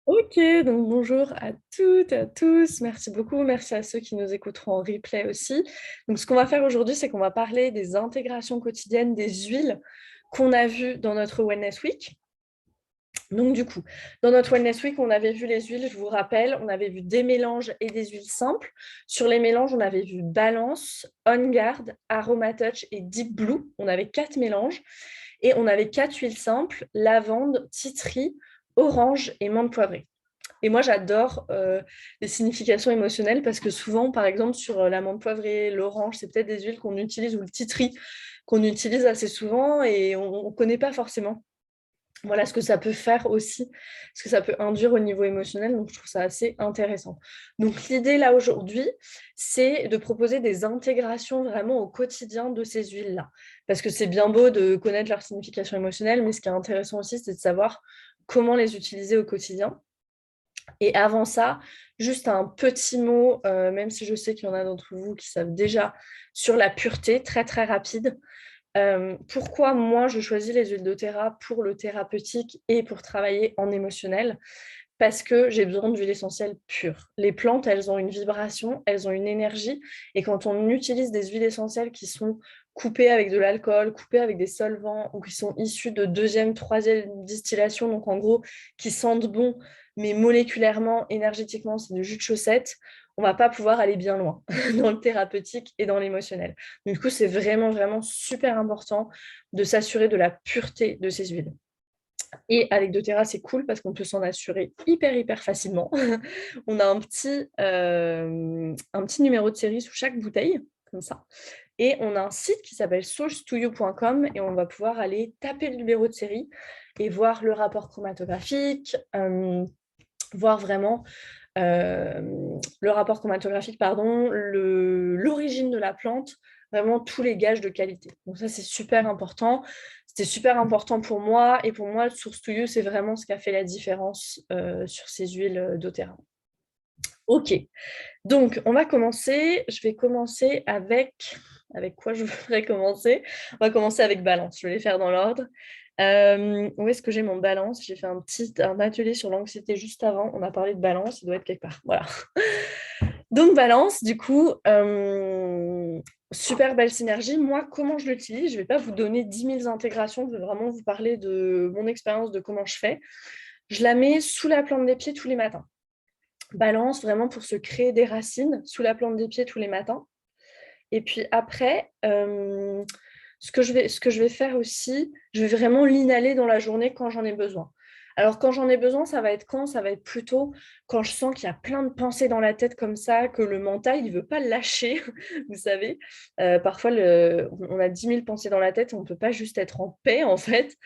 Ok, donc bonjour à toutes et à tous. Merci beaucoup. Merci à ceux qui nous écouteront en replay aussi. Donc, ce qu'on va faire aujourd'hui, c'est qu'on va parler des intégrations quotidiennes des huiles qu'on a vues dans notre Wellness Week. Donc, du coup, dans notre Wellness Week, on avait vu les huiles, je vous rappelle, on avait vu des mélanges et des huiles simples. Sur les mélanges, on avait vu Balance, On Guard, Aromatouch et Deep Blue. On avait 4 mélanges et on avait 4 huiles simples, lavande, titri, orange et menthe poivrée. Et moi, j'adore les significations émotionnelles parce que souvent, par exemple, sur la menthe poivrée, l'orange, c'est peut-être des huiles qu'on utilise ou le titri qu'on utilise assez souvent et on ne connaît pas forcément. Voilà ce que ça peut faire aussi, ce que ça peut induire au niveau émotionnel. Donc, je trouve ça assez intéressant. Donc, l'idée là aujourd'hui, c'est de proposer des intégrations vraiment au quotidien de ces huiles-là. Parce que c'est bien beau de connaître leur signification émotionnelle, mais ce qui est intéressant aussi, c'est de savoir comment les utiliser au quotidien. Et avant ça, juste un petit mot, même si je sais qu'il y en a d'entre vous qui savent déjà, sur la pureté, très très rapide. Pourquoi moi je choisis les huiles doTERRA pour le thérapeutique et pour travailler en émotionnel? Parce que j'ai besoin d'huile essentielle pure. Les plantes, elles ont une vibration, elles ont une énergie, et quand on utilise des huiles essentielles qui sont coupées avec de l'alcool, coupées avec des solvants, ou qui sont issues de deuxième, troisième distillation, donc en gros, qui sentent bon, mais moléculairement, énergétiquement, c'est du jus de chaussette, on ne va pas pouvoir aller bien loin dans le thérapeutique et dans l'émotionnel. Du coup, c'est vraiment, vraiment super important de s'assurer de la pureté de ces huiles. Et avec doTERRA, c'est cool parce qu'on peut s'en assurer hyper, hyper facilement. On a un petit numéro de série sous chaque bouteille, comme ça. Et on a un site qui s'appelle source2you.com et on va pouvoir aller taper le numéro de série et voir le rapport chromatographique, voir vraiment le rapport chromatographique, pardon, l'origine de la plante, vraiment tous les gages de qualité. Donc ça, c'est super important. C'était super important pour moi. Et pour moi, Source to You, c'est vraiment ce qui a fait la différence sur ces huiles doTERRA. OK. Donc, on va commencer. Je vais commencer avec... Avec quoi je voudrais commencer? On va commencer avec balance. Je vais les faire dans l'ordre. Où est-ce que j'ai mon balance? J'ai fait un atelier sur l'anxiété juste avant. On a parlé de balance. Il doit être quelque part. Voilà. Donc, balance, du coup, super belle synergie. Moi, comment je l'utilise? Je ne vais pas vous donner 10 000 intégrations. Je vais vraiment vous parler de mon expérience, de comment je fais. Je la mets sous la plante des pieds tous les matins. Balance, vraiment pour se créer des racines sous la plante des pieds tous les matins. Et puis après, ce que je vais faire aussi, je vais vraiment l'inhaler dans la journée quand j'en ai besoin. Alors, quand j'en ai besoin, ça va être quand? Ça va être plutôt quand je sens qu'il y a plein de pensées dans la tête comme ça, que le mental, il ne veut pas lâcher, vous savez. Parfois, on a 10 000 pensées dans la tête, on ne peut pas juste être en paix, en fait.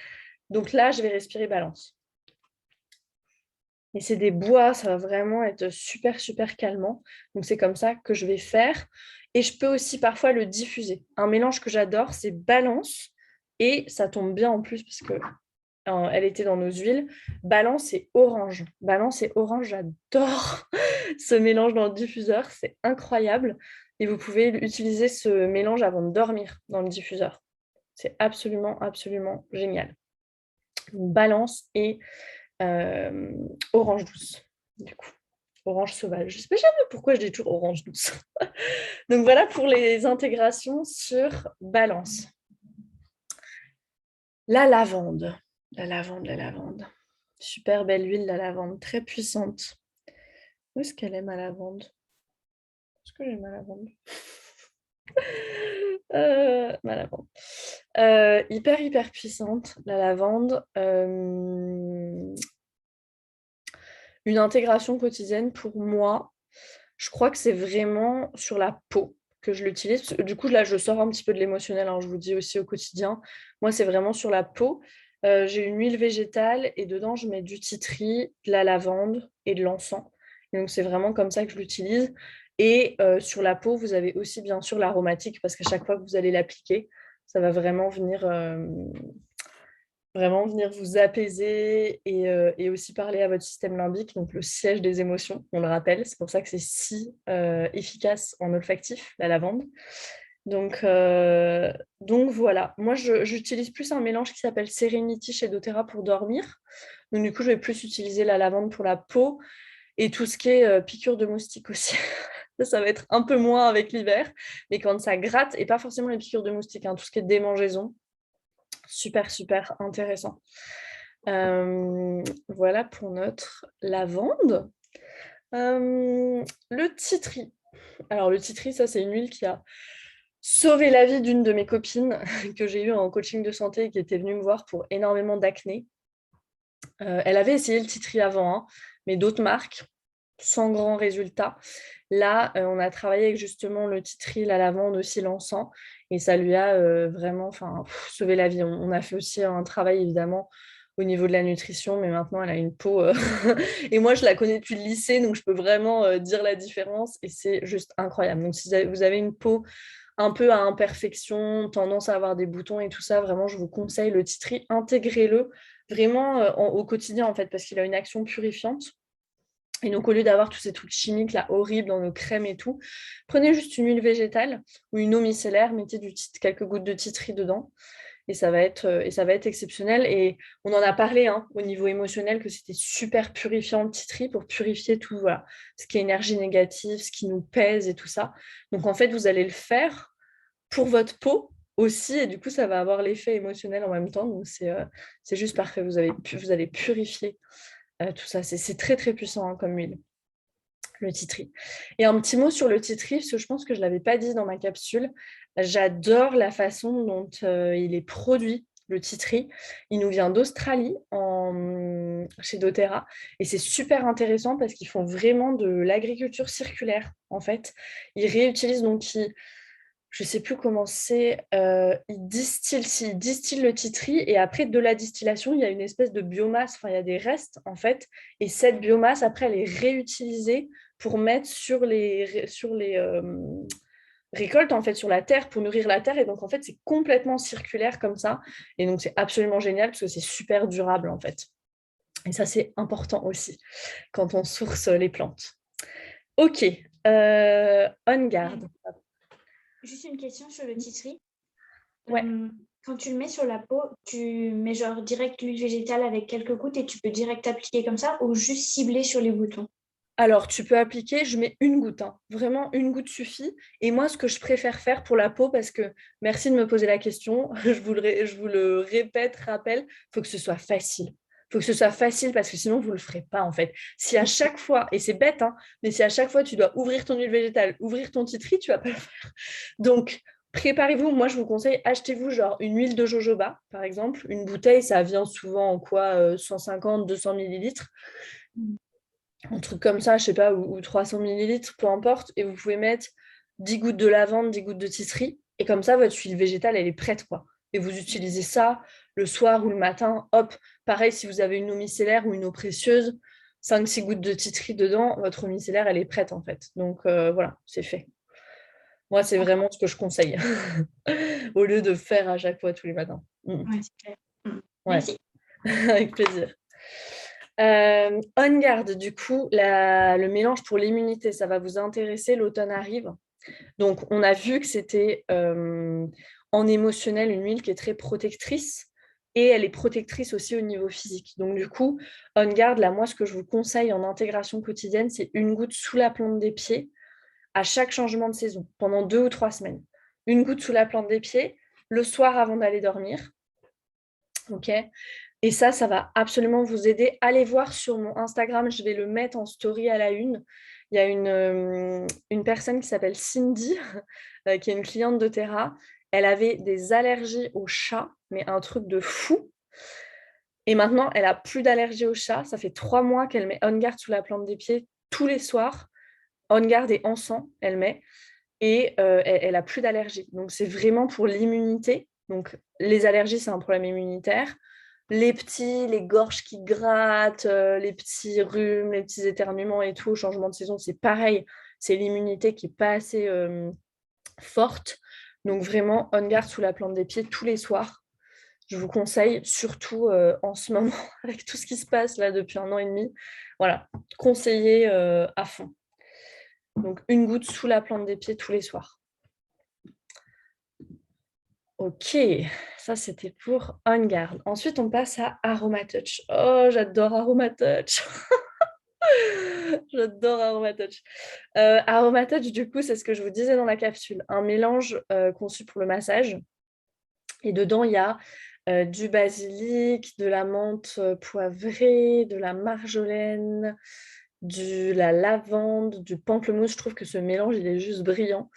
Donc là, je vais respirer balance. Et c'est des bois, ça va vraiment être super, super calmant. Donc, c'est comme ça que je vais faire. Et je peux aussi parfois le diffuser. Un mélange que j'adore, c'est balance. Et ça tombe bien en plus parce que elle était dans nos huiles. Balance et orange. Balance et orange, j'adore ce mélange dans le diffuseur. C'est incroyable. Et vous pouvez utiliser ce mélange avant de dormir dans le diffuseur. C'est absolument, absolument génial. Balance et orange douce, du coup. Orange sauvage. Je ne sais pas jamais pourquoi je dis toujours orange douce. Donc voilà pour les intégrations sur balance. La lavande. La lavande, la lavande. Super belle huile, la lavande, très puissante. Où est-ce qu'elle est, ma lavande? Est-ce que j'ai ma lavande? Ma lavande. Hyper, hyper puissante, la lavande. Une intégration quotidienne pour moi, je crois que c'est vraiment sur la peau que je l'utilise. Du coup, là, je sors un petit peu de l'émotionnel, hein, je vous dis aussi au quotidien. Moi, c'est vraiment sur la peau. J'ai une huile végétale et dedans, je mets du titri, de la lavande et de l'encens. Et donc, c'est vraiment comme ça que je l'utilise. Et sur la peau, vous avez aussi, bien sûr, l'aromatique parce qu'à chaque fois que vous allez l'appliquer, ça va vraiment venir vous apaiser et aussi parler à votre système limbique, donc le siège des émotions, on le rappelle. C'est pour ça que c'est si efficace en olfactif, la lavande. Donc voilà, moi j'utilise plus un mélange qui s'appelle Serenity chez doTERRA pour dormir. Donc du coup, je vais plus utiliser la lavande pour la peau et tout ce qui est piqûre de moustiques aussi. Ça va être un peu moins avec l'hiver, mais quand ça gratte, et pas forcément les piqûres de moustiques, hein, tout ce qui est démangeaison, super, super intéressant. Voilà pour notre lavande. Le titri. Alors le titri, ça c'est une huile qui a sauvé la vie d'une de mes copines que j'ai eue en coaching de santé et qui était venue me voir pour énormément d'acné. Elle avait essayé le titri avant, hein, mais d'autres marques, sans grand résultat. Là, on a travaillé avec justement le titri, la lavande aussi, l'encens, et ça lui a vraiment sauvé la vie. On a fait aussi un travail évidemment au niveau de la nutrition, mais maintenant elle a une peau. Et moi, je la connais depuis le lycée, donc je peux vraiment dire la différence, et c'est juste incroyable. Donc, si vous avez une peau un peu à imperfection, tendance à avoir des boutons et tout ça, vraiment, je vous conseille le titri, intégrez-le vraiment au quotidien en fait, parce qu'il a une action purifiante. Et donc, au lieu d'avoir tous ces trucs chimiques là horribles dans nos crèmes et tout, prenez juste une huile végétale ou une eau micellaire, mettez quelques gouttes de titri dedans et ça va être exceptionnel. Et on en a parlé hein, au niveau émotionnel que c'était super purifiant le titri pour purifier tout, voilà, ce qui est énergie négative, ce qui nous pèse et tout ça. Donc, en fait, vous allez le faire pour votre peau aussi et du coup, ça va avoir l'effet émotionnel en même temps. Donc, c'est juste parfait. Vous allez purifier tout ça. C'est très, très puissant hein, comme huile, le titri. Et un petit mot sur le titri, parce que je pense que je ne l'avais pas dit dans ma capsule. J'adore la façon dont il est produit, le titri. Il nous vient d'Australie chez doTERRA. Et c'est super intéressant parce qu'ils font vraiment de l'agriculture circulaire, en fait. Ils réutilisent je ne sais plus comment c'est, ils distillent le titri et après de la distillation, il y a une espèce de biomasse, enfin il y a des restes en fait, et cette biomasse après elle est réutilisée pour mettre sur les récoltes en fait, sur la terre pour nourrir la terre et donc en fait c'est complètement circulaire comme ça et donc c'est absolument génial parce que c'est super durable en fait. Et ça c'est important aussi quand on source les plantes. Ok, on garde. Juste une question sur le titri. Ouais. Quand tu le mets sur la peau, tu mets genre direct l'huile végétale avec quelques gouttes et tu peux direct appliquer comme ça ou juste cibler sur les boutons? Alors, tu peux appliquer, je mets une goutte, hein. Vraiment une goutte suffit. Et moi, ce que je préfère faire pour la peau, parce que merci de me poser la question, je vous le répète, rappelle, il faut que ce soit facile. Il faut que ce soit facile parce que sinon, vous ne le ferez pas en fait. Si à chaque fois, et c'est bête, hein, mais si à chaque fois tu dois ouvrir ton huile végétale, ouvrir ton titri, tu ne vas pas le faire. Donc, préparez-vous. Moi, je vous conseille, achetez-vous genre une huile de jojoba, par exemple. Une bouteille, ça vient souvent en quoi 150, 200 millilitres un truc comme ça, je sais pas, ou 300 millilitres, peu importe, et vous pouvez mettre 10 gouttes de lavande, 10 gouttes de titri, et comme ça, votre huile végétale, elle est prête, quoi. Et vous utilisez ça le soir ou le matin, hop, pareil, si vous avez une eau micellaire ou une eau précieuse, 5-6 gouttes de titri dedans, votre eau micellaire, elle est prête, en fait. Donc, voilà, c'est fait. Moi, c'est vraiment ce que je conseille, au lieu de faire à chaque fois tous les matins. Ouais, c'est clair. Ouais, Merci. avec plaisir. On garde, du coup, le mélange pour l'immunité, ça va vous intéresser, l'automne arrive. Donc, on a vu que c'était en émotionnel une huile qui est très protectrice et elle est protectrice aussi au niveau physique. Donc, du coup, On garde, là, moi, ce que je vous conseille en intégration quotidienne, c'est une goutte sous la plante des pieds à chaque changement de saison, pendant 2 ou 3 semaines. Une goutte sous la plante des pieds, le soir avant d'aller dormir. OK. Et ça va absolument vous aider. Allez voir sur mon Instagram, je vais le mettre en story à la une. Il y a une personne qui s'appelle Cindy, qui est une cliente de Terra. Elle avait des allergies aux chats, mais un truc de fou. Et maintenant, elle a plus d'allergie aux chats. Ça fait 3 mois qu'elle met On Guard sous la plante des pieds tous les soirs. On Guard et encens, elle met. Et elle a plus d'allergie. Donc, c'est vraiment pour l'immunité. Donc, les allergies, c'est un problème immunitaire. Les gorges qui grattent, les petits rhumes, les petits éternuements et tout, au changement de saison, c'est pareil. C'est l'immunité qui n'est pas assez forte. Donc, vraiment, On Guard sous la plante des pieds tous les soirs. Je vous conseille, surtout en ce moment, avec tout ce qui se passe là depuis 1 an et demi. Voilà, conseiller à fond. Donc, une goutte sous la plante des pieds tous les soirs. Ok, ça c'était pour On Guard. Ensuite, on passe à Aromatouch. Oh, j'adore Aromatouch. J'adore Aromatouch. Aromatouch, du coup, c'est ce que je vous disais dans la capsule. Un mélange conçu pour le massage. Et dedans, il y a du basilic, de la menthe poivrée, de la marjolaine, de la lavande, du pamplemousse. Je trouve que ce mélange, il est juste brillant.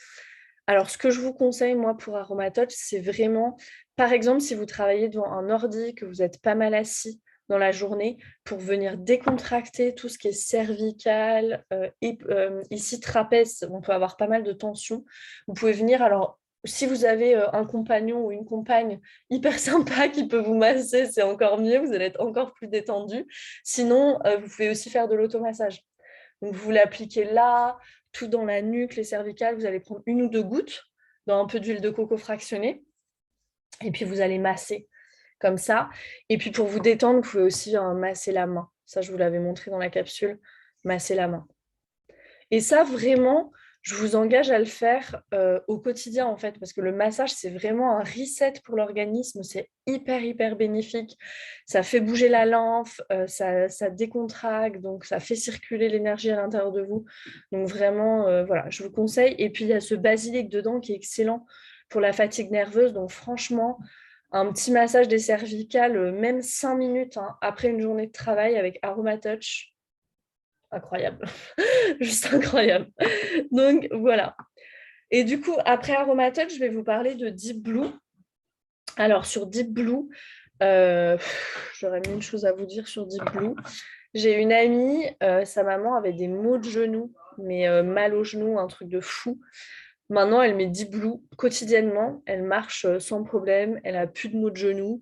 Alors, ce que je vous conseille, moi, pour Aromatouch, c'est vraiment, par exemple, si vous travaillez devant un ordi, que vous n'êtes pas mal assis dans la journée, pour venir décontracter tout ce qui est cervical, et ici, trapèze, on peut avoir pas mal de tension. Vous pouvez venir, alors, si vous avez un compagnon ou une compagne hyper sympa qui peut vous masser, c'est encore mieux, vous allez être encore plus détendu. Sinon, vous pouvez aussi faire de l'automassage. Donc, vous l'appliquez là, tout dans la nuque, les cervicales. Vous allez prendre 1 ou 2 gouttes dans un peu d'huile de coco fractionnée. Et puis, vous allez masser comme ça. Et puis, pour vous détendre, vous pouvez aussi masser la main. Ça, je vous l'avais montré dans la capsule. Masser la main. Et ça, vraiment, je vous engage à le faire au quotidien, en fait, parce que le massage, c'est vraiment un reset pour l'organisme. C'est hyper, hyper bénéfique. Ça fait bouger la lymphe, ça décontracte, donc ça fait circuler l'énergie à l'intérieur de vous. Donc vraiment, voilà, je vous conseille. Et puis, il y a ce basilic dedans qui est excellent pour la fatigue nerveuse. Donc franchement, un petit massage des cervicales, même 5 minutes hein, après une journée de travail avec Aromatouch, incroyable. Juste incroyable. Donc voilà. Et du coup, après Aromatouch, je vais vous parler de Deep Blue. Alors sur Deep Blue, j'aurais mille choses à vous dire sur Deep Blue. J'ai une amie, sa maman avait des maux de genoux, mais mal au genou, un truc de fou. Maintenant, elle met Deep Blue quotidiennement. Elle marche sans problème. Elle a plus de maux de genoux.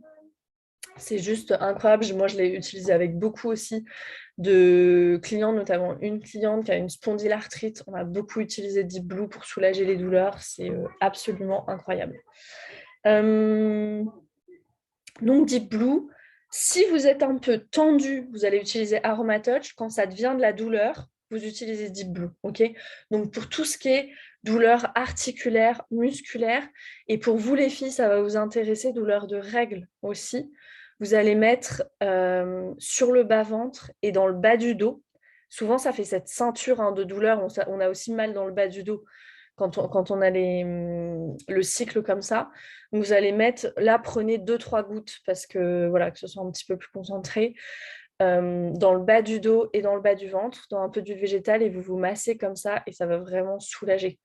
C'est juste incroyable. Moi, je l'ai utilisé avec beaucoup aussi de clients, notamment une cliente qui a une spondylarthrite. On a beaucoup utilisé Deep Blue pour soulager les douleurs. C'est absolument incroyable. Euh, donc, Deep Blue, si vous êtes un peu tendu, vous allez utiliser Aromatouch. Quand ça devient de la douleur, vous utilisez Deep Blue. Okay, donc, pour tout ce qui est douleur articulaire, musculaire, et pour vous les filles, ça va vous intéresser, douleur de règles aussi. Vous allez mettre sur le bas-ventre et dans le bas du dos. Souvent, ça fait cette ceinture hein, de douleur. On a aussi mal dans le bas du dos quand on a le cycle comme ça. Donc, vous allez mettre, là, prenez 2-3 gouttes parce que, voilà, que ce soit un petit peu plus concentré dans le bas du dos et dans le bas du ventre, dans un peu d'huile végétale et vous vous massez comme ça et ça va vraiment soulager.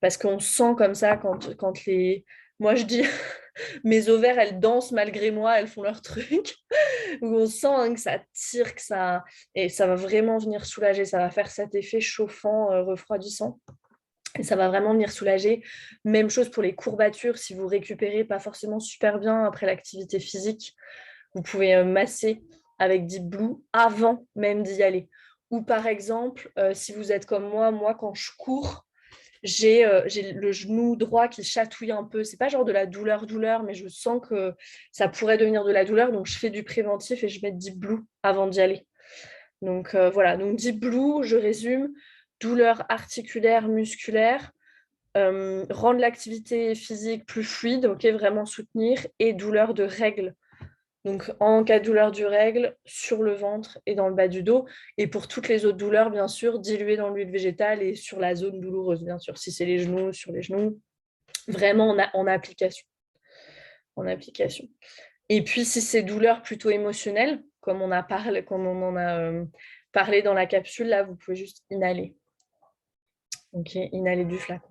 Parce qu'on sent comme ça quand les... Moi, je dis, mes ovaires, elles dansent malgré moi, elles font leur truc. Où on sent hein, que ça tire, que ça... Et ça va vraiment venir soulager. Ça va faire cet effet chauffant, refroidissant. Et ça va vraiment venir soulager. Même chose pour les courbatures. Si vous récupérez pas forcément super bien après l'activité physique, vous pouvez masser avec Deep Blue avant même d'y aller. Ou par exemple, si vous êtes comme moi quand je cours, j'ai le genou droit qui chatouille un peu. C'est pas genre de la douleur, mais je sens que ça pourrait devenir de la douleur. Donc, je fais du préventif et je mets Deep Blue avant d'y aller. Donc, voilà. Donc, Deep Blue, je résume. Douleur articulaire, musculaire, rendre l'activité physique plus fluide, ok, vraiment soutenir, et douleur de règles. Donc, en cas de douleur du règle, sur le ventre et dans le bas du dos. Et pour toutes les autres douleurs, bien sûr, diluer dans l'huile végétale et sur la zone douloureuse, bien sûr. Si c'est les genoux, sur les genoux, vraiment en application. En application. Et puis, si c'est douleur plutôt émotionnelle, comme on en a parlé dans la capsule, là, vous pouvez juste inhaler. Ok, inhaler du flacon.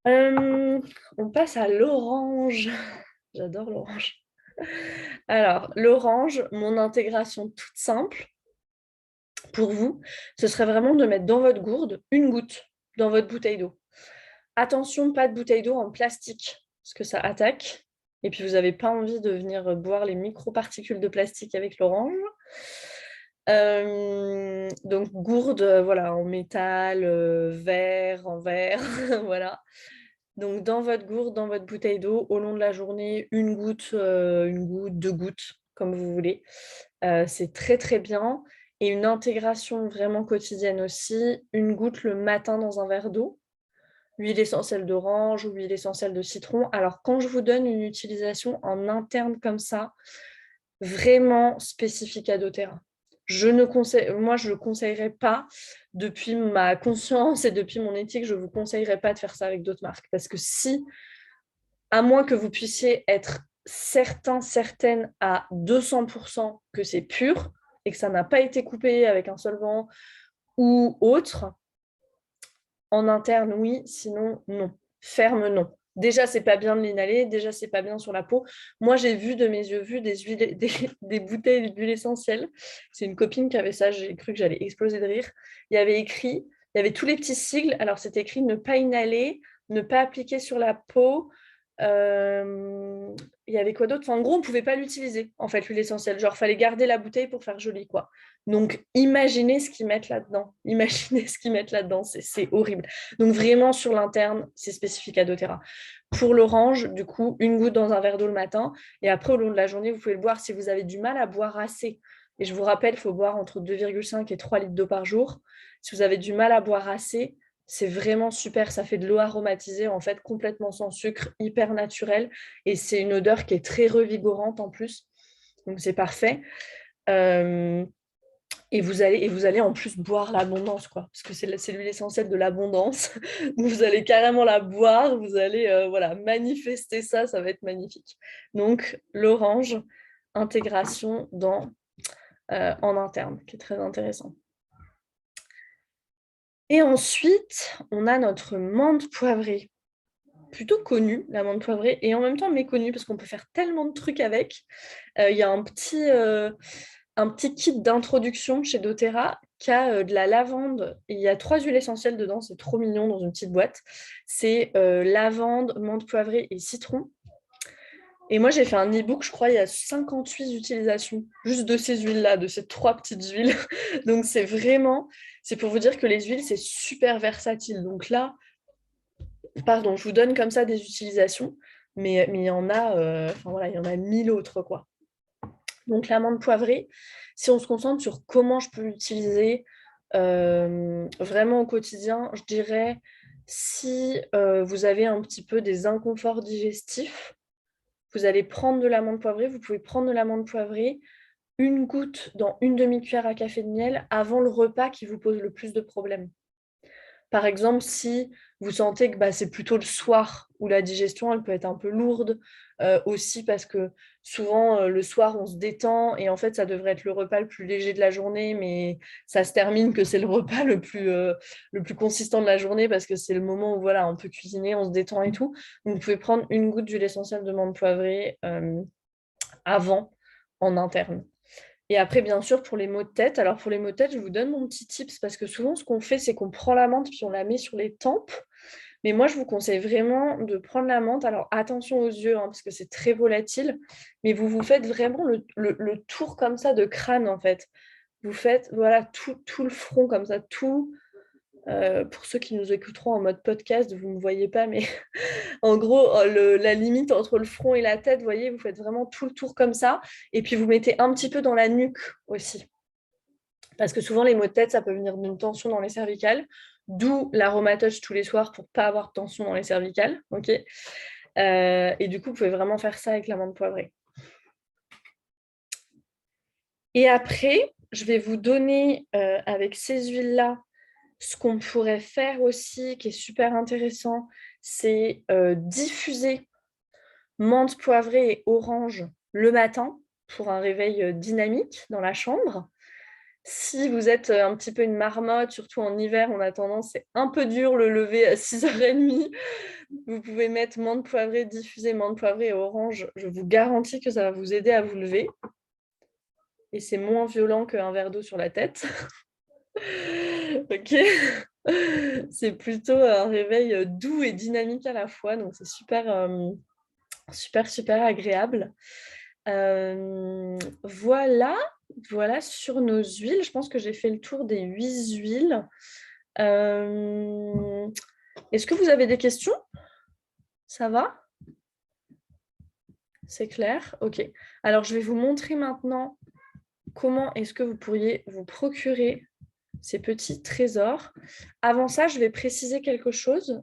On passe à l'orange. J'adore l'orange. Alors, l'orange, mon intégration toute simple pour vous, ce serait vraiment de mettre dans votre gourde 1 goutte dans votre bouteille d'eau. Attention, pas de bouteille d'eau en plastique, parce que ça attaque. Et puis, vous n'avez pas envie de venir boire les microparticules de plastique avec l'orange. Donc, gourde, voilà, en métal, verre, en verre, voilà. Donc, dans votre gourde, dans votre bouteille d'eau, au long de la journée, 1 goutte, 1 goutte, 2 gouttes, comme vous voulez. C'est très, très bien. Et une intégration vraiment quotidienne aussi, 1 goutte le matin dans un verre d'eau, huile essentielle d'orange ou huile essentielle de citron. Alors, quand je vous donne une utilisation en interne comme ça, vraiment spécifique à doTERRA. Moi, je ne conseillerais pas, depuis ma conscience et depuis mon éthique, je ne vous conseillerais pas de faire ça avec d'autres marques. Parce que si, à moins que vous puissiez être certaine à 200% que c'est pur et que ça n'a pas été coupé avec un solvant ou autre, en interne, oui, sinon, non. Ferme, non. Déjà, c'est pas bien de l'inhaler, déjà, c'est pas bien sur la peau. Moi, j'ai vu de mes yeux des bouteilles d'huile essentielle. C'est une copine qui avait ça, j'ai cru que j'allais exploser de rire. Il y avait écrit, il y avait tous les petits sigles. Alors, c'était écrit ne pas inhaler, ne pas appliquer sur la peau. Il y avait quoi d'autre? Enfin, en gros, on ne pouvait pas l'utiliser, en fait, l'huile essentielle. Genre, il fallait garder la bouteille pour faire joli, quoi. Donc, imaginez ce qu'ils mettent là-dedans. Imaginez ce qu'ils mettent là-dedans. C'est horrible. Donc, vraiment, sur l'interne, c'est spécifique à doTERRA. Pour l'orange, du coup, une goutte dans un verre d'eau le matin. Et après, au long de la journée, vous pouvez le boire si vous avez du mal à boire assez. Et je vous rappelle, il faut boire entre 2,5 et 3 litres d'eau par jour. Si vous avez du mal à boire assez, c'est vraiment super. Ça fait de l'eau aromatisée, en fait, complètement sans sucre, hyper naturel. Et c'est une odeur qui est très revigorante en plus. Donc, c'est parfait. Et vous allez en plus boire l'abondance, quoi, parce que c'est l'huile essentielle de l'abondance. Vous allez carrément la boire, vous allez voilà, manifester ça, ça va être magnifique. Donc, l'orange, intégration en interne, qui est très intéressant. Et ensuite, on a notre menthe poivrée, plutôt connue, la menthe poivrée, et en même temps méconnue, parce qu'on peut faire tellement de trucs avec. Il y a un petit kit d'introduction chez doTERRA qui a de la lavande. Et il y a 3 huiles essentielles dedans, c'est trop mignon dans une petite boîte. C'est lavande, menthe poivrée et citron. Et moi, j'ai fait un e-book, je crois, il y a 58 utilisations juste de ces huiles-là, de ces 3 petites huiles. Donc, c'est pour vous dire que les huiles, c'est super versatile. Donc là, pardon, je vous donne comme ça des utilisations, mais il y en a, voilà, il y en a 1000 autres, quoi. Donc l'amande poivrée, si on se concentre sur comment je peux l'utiliser vraiment au quotidien, je dirais si vous avez un petit peu des inconforts digestifs, vous allez prendre de l'amande poivrée, vous pouvez prendre de l'amande poivrée, une goutte dans une demi-cuillère à café de miel avant le repas qui vous pose le plus de problèmes. Par exemple, si vous sentez que c'est plutôt le soir où la digestion elle peut être un peu lourde, aussi parce que souvent le soir on se détend et en fait ça devrait être le repas le plus léger de la journée, mais ça se termine que c'est le repas le plus consistant de la journée parce que c'est le moment où voilà, on peut cuisiner, on se détend et tout. Donc, vous pouvez prendre une goutte d'huile essentielle de menthe poivrée avant en interne. Et après, bien sûr, pour les maux de tête, alors pour les maux de tête, je vous donne mon petit tips parce que souvent, ce qu'on fait, c'est qu'on prend la menthe puis on la met sur les tempes. Mais moi, je vous conseille vraiment de prendre la menthe. Alors, attention aux yeux, parce que c'est très volatile. Mais vous faites vraiment le tour comme ça de crâne, en fait. Vous faites, voilà, tout le front comme ça, tout. Pour ceux qui nous écouteront en mode podcast, vous ne me voyez pas, mais en gros, la limite entre le front et la tête, vous voyez, vous faites vraiment tout le tour comme ça. Et puis, vous mettez un petit peu dans la nuque aussi. Parce que souvent, les maux de tête, ça peut venir d'une tension dans les cervicales, d'où l'aromatouch tous les soirs pour ne pas avoir de tension dans les cervicales. Okay, et du coup, vous pouvez vraiment faire ça avec l'amande poivrée. Et après, je vais vous donner, avec ces huiles-là, ce qu'on pourrait faire aussi, qui est super intéressant, c'est diffuser menthe poivrée et orange le matin pour un réveil dynamique dans la chambre. Si vous êtes un petit peu une marmotte, surtout en hiver, on a tendance, c'est un peu dur le lever à 6h30. Vous pouvez mettre menthe poivrée, diffuser menthe poivrée et orange. Je vous garantis que ça va vous aider à vous lever. Et c'est moins violent qu'un verre d'eau sur la tête. Ok. C'est plutôt un réveil doux et dynamique à la fois. Donc c'est super, super agréable. Voilà sur nos huiles. Je pense que j'ai fait le tour des 8 huiles. Est-ce que vous avez des questions? Ça va? C'est clair? Ok. Alors, je vais vous montrer maintenant comment est-ce que vous pourriez vous procurer ces petits trésors. Avant ça, je vais préciser quelque chose.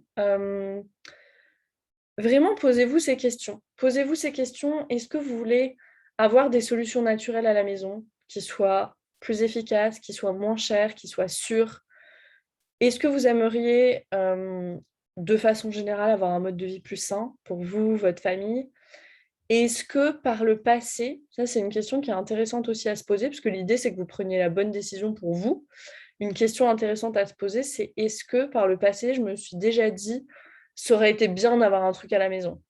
Vraiment, posez-vous ces questions. Posez-vous ces questions. Est-ce que vous voulez avoir des solutions naturelles à la maison qui soient plus efficaces, qui soient moins chères, qui soient sûres? Est-ce que vous aimeriez, de façon générale, avoir un mode de vie plus sain pour vous, votre famille? Est-ce que par le passé, ça c'est une question qui est intéressante aussi à se poser, parce que l'idée c'est que vous preniez la bonne décision pour vous. Une question intéressante à se poser, c'est est-ce que par le passé, je me suis déjà dit, ça aurait été bien d'avoir un truc à la maison,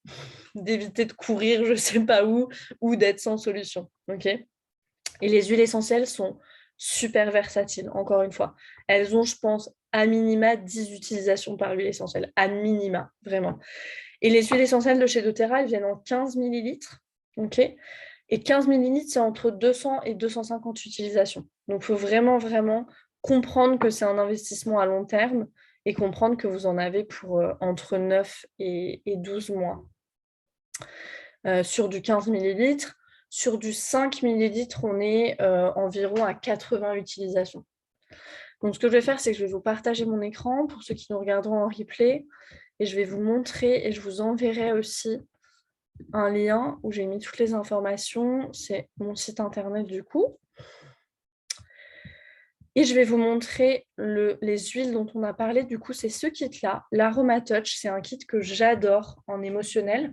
d'éviter de courir je sais pas où, ou d'être sans solution, ok? Et les huiles essentielles sont super versatiles, encore une fois. Elles ont, je pense, à minima 10 utilisations par huile essentielle, à minima, vraiment. Et les huiles essentielles de chez doTERRA, elles viennent en 15 millilitres, ok? Et 15 millilitres, c'est entre 200 et 250 utilisations. Donc, il faut vraiment, vraiment comprendre que c'est un investissement à long terme et comprendre que vous en avez pour entre 9 et 12 mois. Sur du 15 millilitres, sur du 5 millilitres, on est environ à 80 utilisations. Donc, ce que je vais faire, c'est que je vais vous partager mon écran pour ceux qui nous regarderont en replay et je vais vous montrer et je vous enverrai aussi un lien où j'ai mis toutes les informations. C'est mon site internet du coup. Et je vais vous montrer les huiles dont on a parlé. Du coup, c'est ce kit-là, l'Aroma Touch. C'est un kit que j'adore en émotionnel.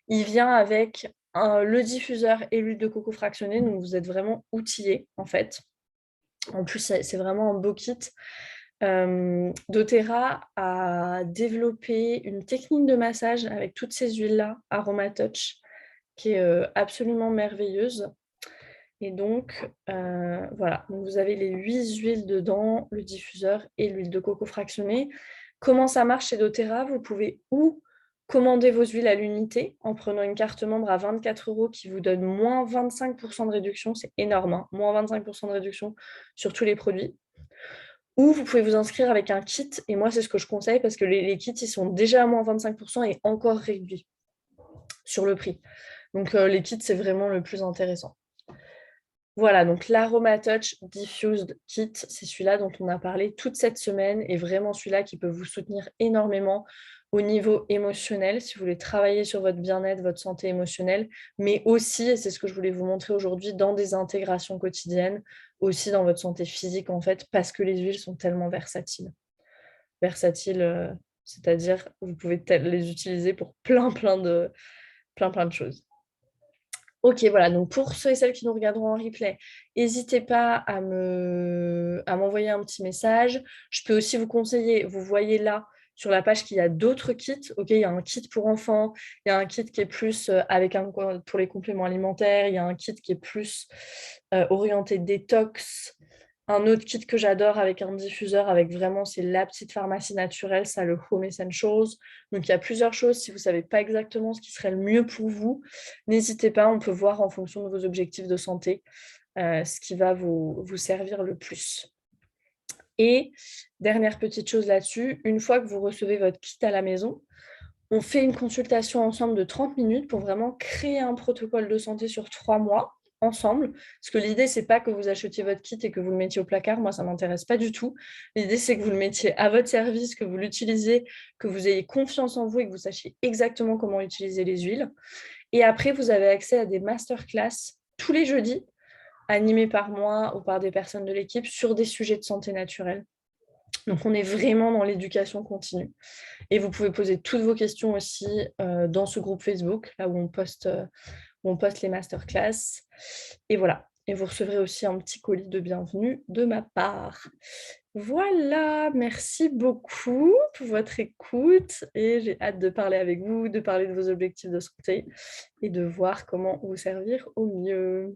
Il vient avec le diffuseur et l'huile de coco fractionnée. Donc, vous êtes vraiment outillés, en fait. En plus, c'est vraiment un beau kit. doTERRA a développé une technique de massage avec toutes ces huiles-là, Aroma Touch, qui est absolument merveilleuse. Et donc, voilà, donc vous avez les 8 huiles dedans, le diffuseur et l'huile de coco fractionnée. Comment ça marche chez doTERRA? Vous pouvez ou commander vos huiles à l'unité en prenant une carte membre à 24 € qui vous donne moins 25% de réduction. C'est énorme, hein, moins 25% de réduction sur tous les produits. Ou vous pouvez vous inscrire avec un kit, et moi c'est ce que je conseille parce que les kits ils sont déjà à moins 25% et encore réduits sur le prix. Donc les kits c'est vraiment le plus intéressant. Voilà, donc l'Aroma Touch Diffused Kit, c'est celui-là dont on a parlé toute cette semaine et vraiment celui-là qui peut vous soutenir énormément au niveau émotionnel, si vous voulez travailler sur votre bien-être, votre santé émotionnelle, mais aussi, et c'est ce que je voulais vous montrer aujourd'hui, dans des intégrations quotidiennes, aussi dans votre santé physique en fait, parce que les huiles sont tellement versatiles. Versatiles, c'est-à-dire vous pouvez les utiliser pour plein de choses. Ok, voilà, donc pour ceux et celles qui nous regarderont en replay, n'hésitez pas à m'envoyer un petit message. Je peux aussi vous conseiller, vous voyez là sur la page qu'il y a d'autres kits. Ok, il y a un kit pour enfants, il y a un kit qui est plus pour les compléments alimentaires, il y a un kit qui est plus orienté détox. Un autre kit que j'adore avec un diffuseur, avec vraiment, c'est la petite pharmacie naturelle, ça, le Home Essentials. Donc, il y a plusieurs choses. Si vous ne savez pas exactement ce qui serait le mieux pour vous, n'hésitez pas, on peut voir en fonction de vos objectifs de santé ce qui va vous servir le plus. Et dernière petite chose là-dessus, une fois que vous recevez votre kit à la maison, on fait une consultation ensemble de 30 minutes pour vraiment créer un protocole de santé sur 3 mois ensemble. Parce que l'idée, c'est pas que vous achetiez votre kit et que vous le mettiez au placard. Moi, ça ne m'intéresse pas du tout. L'idée, c'est que vous le mettiez à votre service, que vous l'utilisiez, que vous ayez confiance en vous et que vous sachiez exactement comment utiliser les huiles. Et après, vous avez accès à des masterclass tous les jeudis, animés par moi ou par des personnes de l'équipe sur des sujets de santé naturelle. Donc, on est vraiment dans l'éducation continue. Et vous pouvez poser toutes vos questions aussi dans ce groupe Facebook, là où on poste les masterclass. Et voilà. Et vous recevrez aussi un petit colis de bienvenue de ma part. Voilà, merci beaucoup pour votre écoute et j'ai hâte de parler avec vous, de parler de vos objectifs de santé et de voir comment vous servir au mieux.